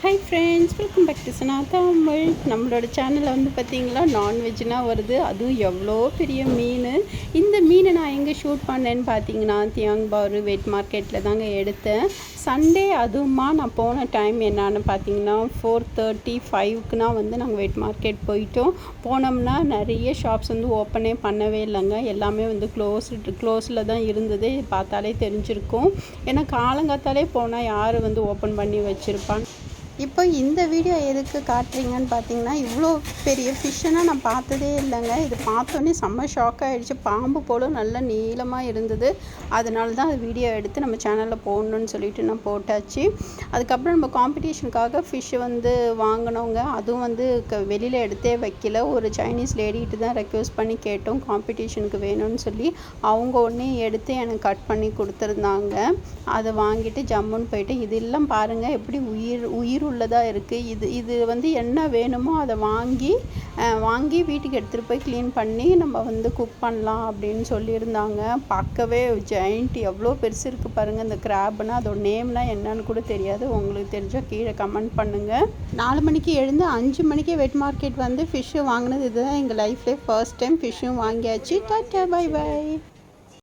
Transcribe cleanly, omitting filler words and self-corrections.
Hi friends, welcome back to Sana Tamil. நம்மளோட சேனலில் வந்து பார்த்திங்களா நான்வெஜ்னால் வருது. அதுவும் எவ்வளோ பெரிய மீன். இந்த மீனை நான் எங்கே ஷூட் பண்ணேன்னு பார்த்தீங்கன்னா தியாங்பாரு வெட் மார்க்கெட்டில் தாங்க எடுத்தேன். சண்டே அதுவுமா நான் போன டைம் என்னான்னு பார்த்தீங்கன்னா 4:30 5க்குனா வந்து நாங்கள் வெட் மார்க்கெட் போயிட்டோம். போனோம்னா நிறைய ஷாப்ஸ் வந்து ஓப்பனே பண்ணவே இல்லைங்க. எல்லாமே வந்து க்ளோஸில் தான் இருந்தது. பார்த்தாலே தெரிஞ்சிருக்கும். ஏன்னா காலங்காத்தாலே போனால் யார் வந்து ஓப்பன் பண்ணி வச்சுருப்பாங்க. இப்போ இந்த வீடியோ எதுக்கு காட்டுறீங்கன்னு பார்த்தீங்கன்னா, இவ்வளோ பெரிய ஃபிஷ்ஷுனால் நான் பார்த்ததே இல்லைங்க. இது பார்த்தோன்னே செம்ம ஷாக் ஆகிடுச்சு. பாம்பு போல நல்ல நீளமாக இருந்தது. அதனால தான் அது வீடியோ எடுத்து நம்ம சேனலில் போடணுன்னு சொல்லிட்டு நான் போட்டாச்சு. அதுக்கப்புறம் நம்ம காம்படிஷனுக்காக ஃபிஷ்ஷு வந்து வாங்கினோங்க. அதுவும் வந்து வெளியில் எடுத்தே வைக்கல. ஒரு சைனீஸ் லேடிகிட்ட தான் ரெக்வஸ்ட் பண்ணி கேட்டோம் காம்படிஷனுக்கு வேணும்னு சொல்லி. அவங்க ஒன்றே எடுத்து எனக்கு கட் பண்ணி கொடுத்துருந்தாங்க. அதை வாங்கிட்டு ஜம்முன்னு போயிட்டு இதெல்லாம் பாருங்கள் எப்படி உயிர் உள்ளதாக இருக்குது. இது வந்து என்ன வேணுமோ அதை வாங்கி வீட்டுக்கு எடுத்துகிட்டு போய் க்ளீன் பண்ணி நம்ம வந்து குக் பண்ணலாம் அப்படின்னு சொல்லியிருந்தாங்க. பார்க்கவே ஜெயண்ட் எவ்வளோ பெருசு இருக்குது பாருங்கள். இந்த கிராப்னா அதோட நேம்லாம் என்னன்னு கூட தெரியாது. உங்களுக்கு தெரிஞ்சால் கீழே கமெண்ட் பண்ணுங்கள். 4 மணிக்கு எழுந்து 5 மணிக்கே வெட் மார்க்கெட் வந்து ஃபிஷ்ஷு வாங்கினது இதுதான் எங்கள் லைஃப்லேயே ஃபர்ஸ்ட் டைம். ஃபிஷ்ஷும் வாங்கியாச்சு. Tata, bye by.